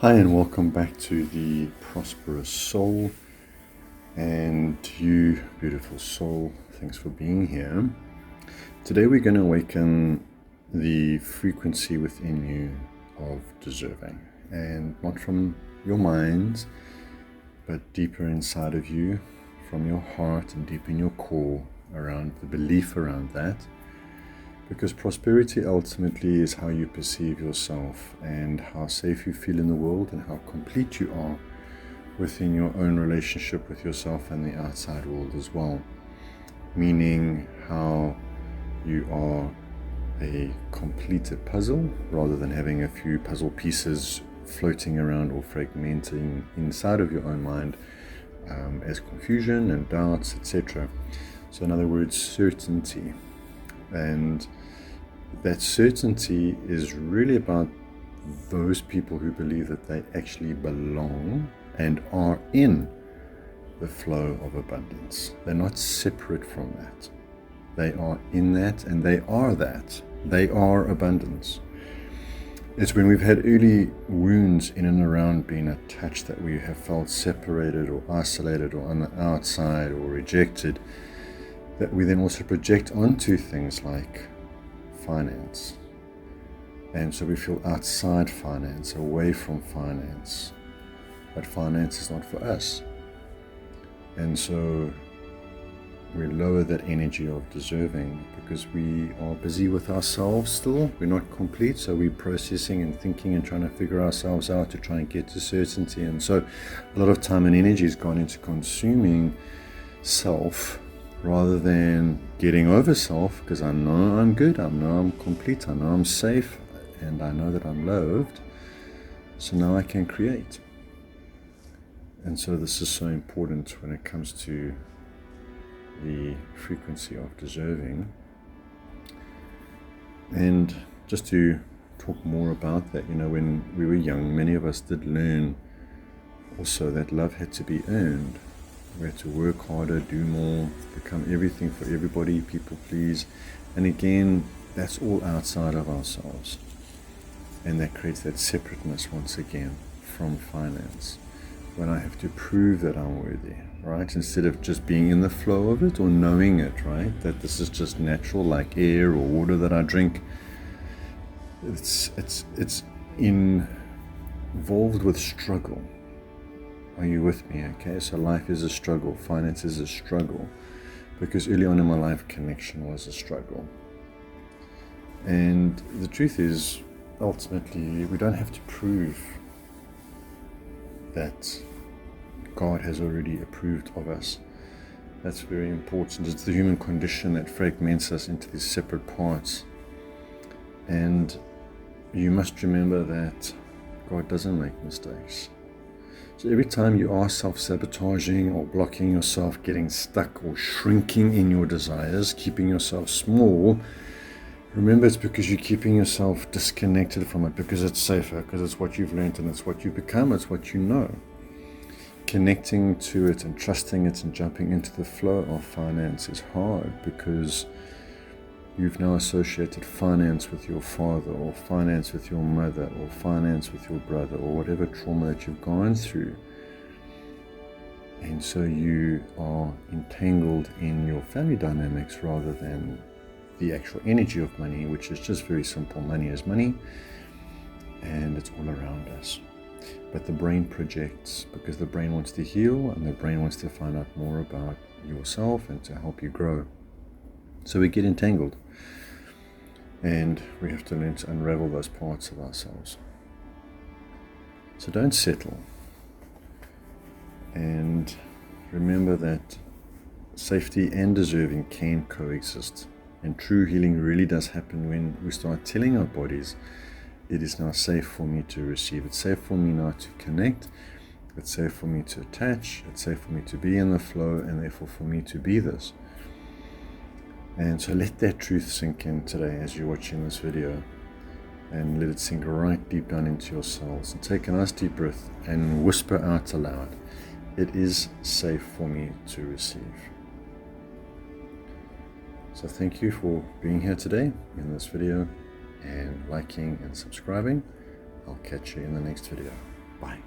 Hi and welcome back to the Prosperous Soul, and you beautiful soul, thanks for being here. Today we're going to awaken the frequency within you of deserving, and not from your mind but deeper inside of you, from your heart and deep in your core, around the belief around that. Because prosperity ultimately is how you perceive yourself and how safe you feel in the world and how complete you are within your own relationship with yourself and the outside world as well. Meaning how you are a completed puzzle rather than having a few puzzle pieces floating around or fragmenting inside of your own mind as confusion and doubts, etc. So in other words, certainty. And that certainty is really about those people who believe that they actually belong and are in the flow of abundance. They're not separate from that. They are in that, and they are that. They are abundance. It's when we've had early wounds in and around being attached that we have felt separated or isolated or on the outside or rejected, that we then also project onto things like finance. And so we feel outside finance, away from finance. But finance is not for us. And so we lower that energy of deserving because we are busy with ourselves still. We're not complete, so we're processing and thinking and trying to figure ourselves out to try and get to certainty. And so a lot of time and energy has gone into consuming self rather than getting over self, because I know I'm good, I know I'm complete, I know I'm safe, and I know that I'm loved. So now I can create. And so this is so important when it comes to the frequency of deserving. And just to talk more about that, when we were young, many of us did learn also that love had to be earned. We had to work harder, do more, become everything for everybody, people please. And again, that's all outside of ourselves. And that creates that separateness once again from finance. When I have to prove that I'm worthy, right? Instead of just being in the flow of it or knowing it, right? That this is just natural, like air or water that I drink. It's involved with struggle. Are you with me? Okay, so life is a struggle, finance is a struggle, because early on in my life, connection was a struggle. And the truth is, ultimately, we don't have to prove that God has already approved of us. That's very important. It's the human condition that fragments us into these separate parts. And you must remember that God doesn't make mistakes. So every time you are self-sabotaging or blocking yourself, getting stuck or shrinking in your desires, keeping yourself small, remember it's because you're keeping yourself disconnected from it, because it's safer, because it's what you've learned and it's what you've become, it's what you know. Connecting to it and trusting it and jumping into the flow of finance is hard because you've now associated finance with your father, or finance with your mother, or finance with your brother, or whatever trauma that you've gone through. And so you are entangled in your family dynamics rather than the actual energy of money, which is just very simple. Money is money, and it's all around us. But the brain projects because the brain wants to heal and the brain wants to find out more about yourself and to help you grow. So we get entangled. And we have to learn to unravel those parts of ourselves. So don't settle. And remember that safety and deserving can coexist. And true healing really does happen when we start telling our bodies, it is now safe for me to receive. It's safe for me now to connect. It's safe for me to attach. It's safe for me to be in the flow, and therefore for me to be this. And so let that truth sink in today as you're watching this video, and let it sink right deep down into your cells. And take a nice deep breath and whisper out aloud, it is safe for me to receive. So thank you for being here today in this video and liking and subscribing. I'll catch you in the next video. Bye.